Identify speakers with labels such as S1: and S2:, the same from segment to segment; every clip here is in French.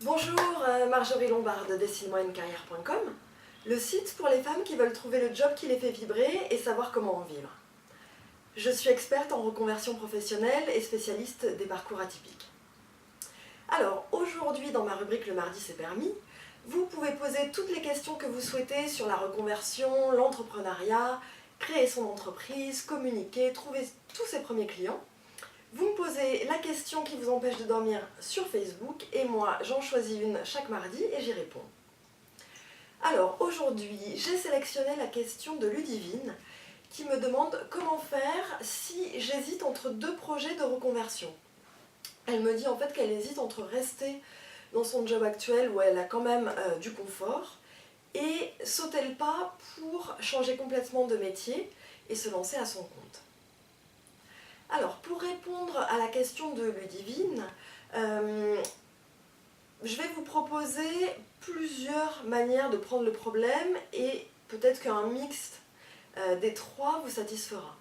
S1: Bonjour, Marjorie Lombard de dessine-moi-une-carrière.com, le site pour les femmes qui veulent trouver le job qui les fait vibrer et savoir comment en vivre. Je suis experte en reconversion professionnelle et spécialiste des parcours atypiques. Alors, aujourd'hui, dans ma rubrique Le Mardi c'est permis, vous pouvez poser toutes les questions que vous souhaitez sur la reconversion, l'entrepreneuriat, créer son entreprise, communiquer, trouver tous ses premiers clients. Vous me posez la question qui vous empêche de dormir sur Facebook et moi j'en choisis une chaque mardi et j'y réponds. Alors aujourd'hui j'ai sélectionné la question de Ludivine qui me demande comment faire si j'hésite entre deux projets de reconversion. Elle me dit en fait qu'elle hésite entre rester dans son job actuel où elle a quand même du confort et sauter le pas pour changer complètement de métier et se lancer à son compte. Alors, pour répondre à la question de Ludivine, je vais vous proposer plusieurs manières de prendre le problème et peut-être qu'un mixte des trois vous satisfera.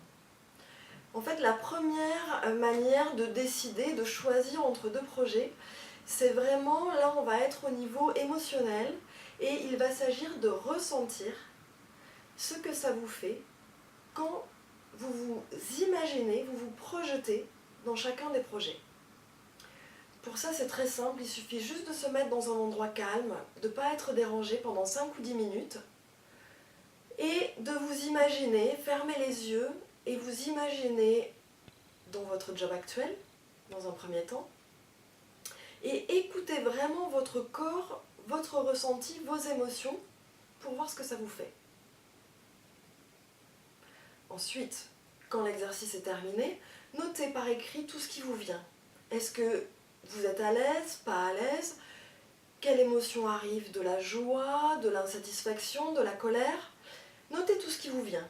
S1: En fait, la première manière de décider, de choisir entre deux projets, c'est vraiment, là on va être au niveau émotionnel et il va s'agir de ressentir ce que ça vous fait quand vous vous imaginez, vous vous projetez dans chacun des projets. Pour ça, c'est très simple, il suffit juste de se mettre dans un endroit calme, de ne pas être dérangé pendant 5 ou 10 minutes et de vous imaginer, fermer les yeux et vous imaginer dans votre job actuel, dans un premier temps, et écoutez vraiment votre corps, votre ressenti, vos émotions pour voir ce que ça vous fait. Ensuite, quand l'exercice est terminé, notez par écrit tout ce qui vous vient. Est-ce que vous êtes à l'aise, pas à l'aise? Quelle émotion arrive? De la joie, de l'insatisfaction, de la colère? Notez tout ce qui vous vient.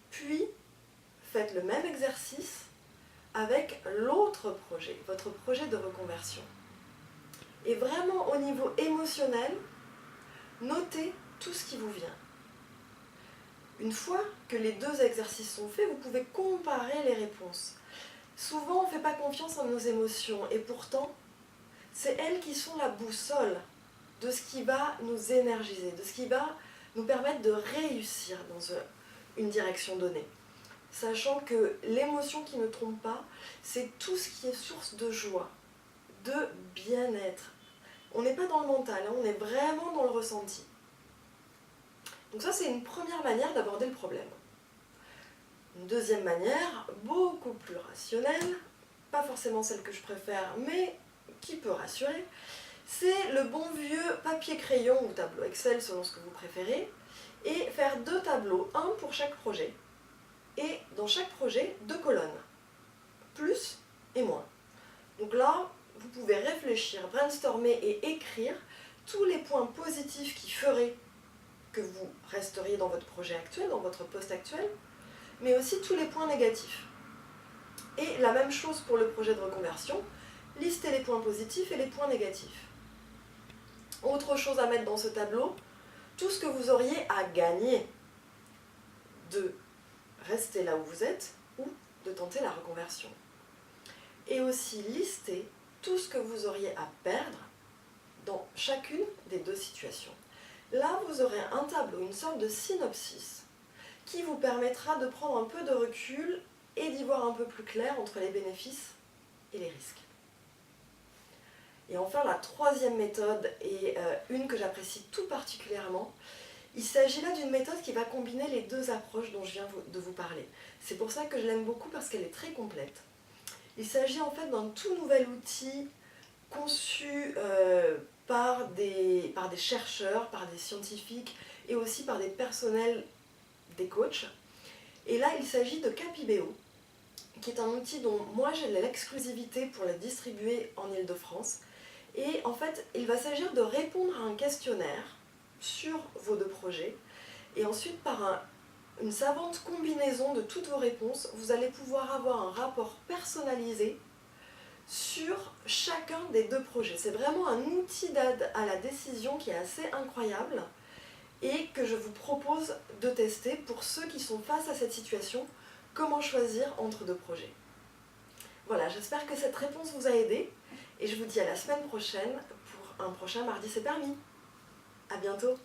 S1: Puis, faites le même exercice avec l'autre projet, votre projet de reconversion. Et vraiment au niveau émotionnel, notez tout ce qui vous vient. Une fois que les deux exercices sont faits, vous pouvez comparer les réponses. Souvent, on ne fait pas confiance en nos émotions et pourtant, c'est elles qui sont la boussole de ce qui va nous énergiser, de ce qui va nous permettre de réussir dans une direction donnée. Sachant que l'émotion qui ne trompe pas, c'est tout ce qui est source de joie, de bien-être. On n'est pas dans le mental, hein, on est vraiment dans le ressenti. Donc ça, c'est une première manière d'aborder le problème. Une deuxième manière, beaucoup plus rationnelle, pas forcément celle que je préfère, mais qui peut rassurer, c'est le bon vieux papier-crayon ou tableau Excel selon ce que vous préférez, et faire deux tableaux, un pour chaque projet, et dans chaque projet, deux colonnes, plus et moins. Donc là, vous pouvez réfléchir, brainstormer et écrire tous les points positifs qui feraient que vous resteriez dans votre projet actuel, dans votre poste actuel, mais aussi tous les points négatifs. Et la même chose pour le projet de reconversion, listez les points positifs et les points négatifs. Autre chose à mettre dans ce tableau, tout ce que vous auriez à gagner de rester là où vous êtes ou de tenter la reconversion. Et aussi lister tout ce que vous auriez à perdre dans chacune des deux situations. Là, vous aurez un tableau, une sorte de synopsis qui vous permettra de prendre un peu de recul et d'y voir un peu plus clair entre les bénéfices et les risques. Et enfin, la troisième méthode, et une que j'apprécie tout particulièrement, il s'agit là d'une méthode qui va combiner les deux approches dont je viens de vous parler. C'est pour ça que je l'aime beaucoup parce qu'elle est très complète. Il s'agit en fait d'un tout nouvel outil conçu par des chercheurs, par des scientifiques et aussi par des personnels, des coachs. Et là, il s'agit de Capibéo, qui est un outil dont moi j'ai l'exclusivité pour le distribuer en Île-de-France. Et en fait, il va s'agir de répondre à un questionnaire sur vos deux projets. Et ensuite, par une savante combinaison de toutes vos réponses, vous allez pouvoir avoir un rapport personnalisé sur chacun des deux projets. C'est vraiment un outil d'aide à la décision qui est assez incroyable et que je vous propose de tester pour ceux qui sont face à cette situation, comment choisir entre deux projets. Voilà, j'espère que cette réponse vous a aidé et je vous dis à la semaine prochaine pour un prochain mardi c'est permis. À bientôt.